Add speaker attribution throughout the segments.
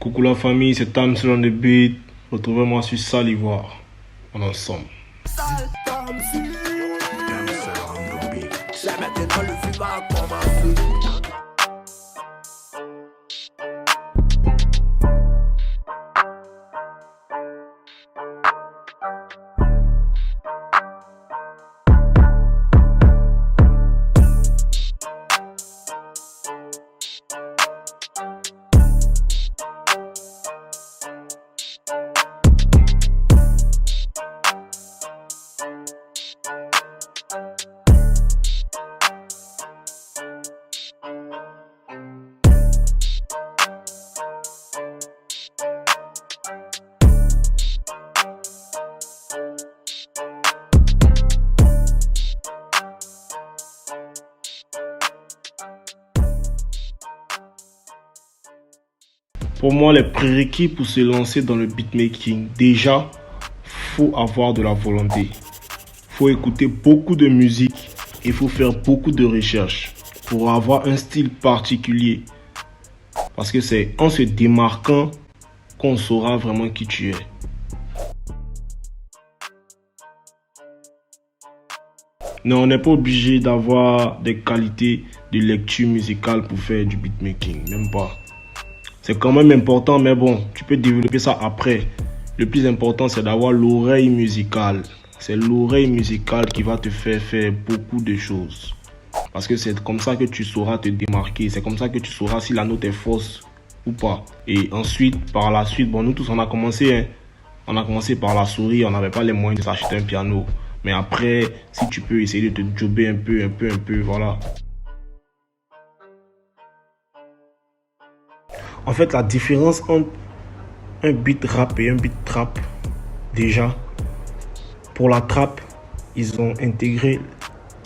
Speaker 1: Coucou la famille, c'est Tam sur le beat. Retrouvez-moi sur Salivoire. On est ensemble. Pour moi, les prérequis pour se lancer dans le beatmaking, déjà, faut avoir de la volonté. Faut écouter beaucoup de musique et il faut faire beaucoup de recherches pour avoir un style particulier. Parce que c'est en se démarquant qu'on saura vraiment qui tu es. Non, on n'est pas obligé d'avoir des qualités de lecture musicale pour faire du beatmaking, même pas. C'est quand même important, mais bon, tu peux développer ça après. Le plus important, c'est d'avoir l'oreille musicale. C'est l'oreille musicale qui va te faire beaucoup de choses. Parce que c'est comme ça que tu sauras te démarquer. C'est comme ça que tu sauras si la note est fausse ou pas. Et ensuite, par la suite, bon, nous tous, on a commencé, hein. On a commencé par la souris. On n'avait pas les moyens de s'acheter un piano. Mais après, si tu peux essayer de te jobber un peu, voilà. En fait, la différence entre un beat rap et un beat trap, déjà, pour la trap, ils ont intégré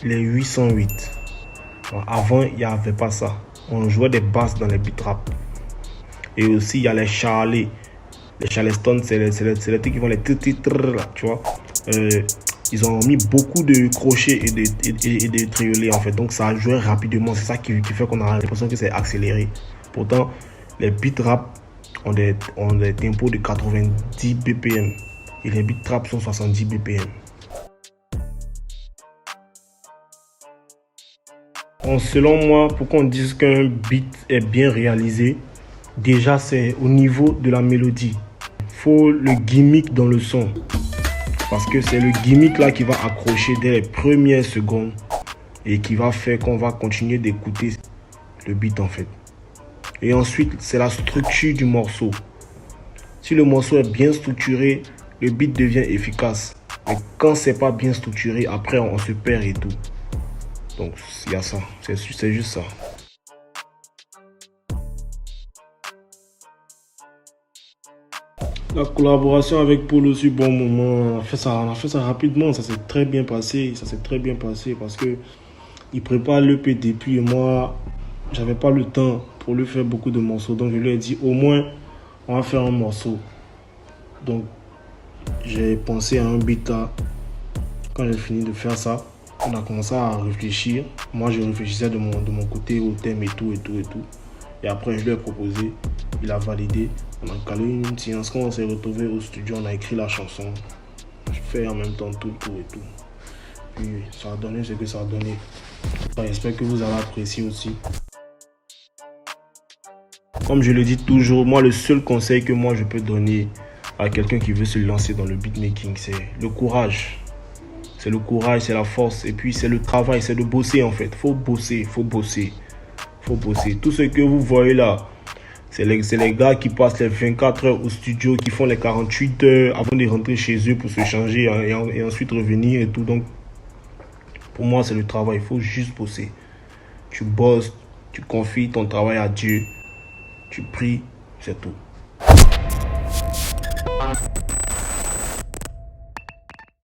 Speaker 1: les 808. Avant, il n'y avait pas ça. On jouait des basses dans les beats rap. Et aussi, il y a les charlés. Les charleston, c'est les trucs qui font les titres là, tu vois. Ils ont mis beaucoup de crochets et de triolets, en fait. Donc, ça jouait rapidement. C'est ça qui fait qu'on a l'impression que c'est accéléré. Pourtant, les beats rap ont des tempos de 90 BPM et les beats trap sont 70 BPM. Bon, selon moi, pour qu'on dise qu'un beat est bien réalisé, déjà c'est au niveau de la mélodie. Il faut le gimmick dans le son. Parce que c'est le gimmick là qui va accrocher dès les premières secondes et qui va faire qu'on va continuer d'écouter le beat en fait. Et ensuite, c'est la structure du morceau. Si le morceau est bien structuré, le beat devient efficace. Mais quand c'est pas bien structuré, après on se perd et tout. Donc il y a ça, c'est juste ça. La collaboration avec Paul aussi, bon moment, on a fait ça rapidement, ça s'est très bien passé, parce que il prépare l'EP depuis et moi, j'avais pas le temps pour lui faire beaucoup de morceaux, donc je lui ai dit au moins on va faire un morceau. Donc j'ai pensé à un beat là. Quand j'ai fini de faire ça, on a commencé à réfléchir. Moi je réfléchissais de mon côté au thème et tout. Et après je lui ai proposé, il a validé. On a calé une séance. Quand on s'est retrouvé au studio, on a écrit la chanson. Je fais en même temps tout. Puis ça a donné ce que ça a donné. J'espère que vous allez apprécier aussi. Comme je le dis toujours, moi le seul conseil que moi je peux donner à quelqu'un qui veut se lancer dans le beatmaking, c'est le courage. C'est le courage, c'est la force et puis c'est le travail, c'est de bosser en fait. Faut bosser. Tout ce que vous voyez là, c'est les gars qui passent les 24 heures au studio, qui font les 48 heures avant de rentrer chez eux pour se changer et ensuite revenir et tout. Donc pour moi c'est le travail, il faut juste bosser. Tu bosses, tu confies ton travail à Dieu. Tu pries, c'est tout.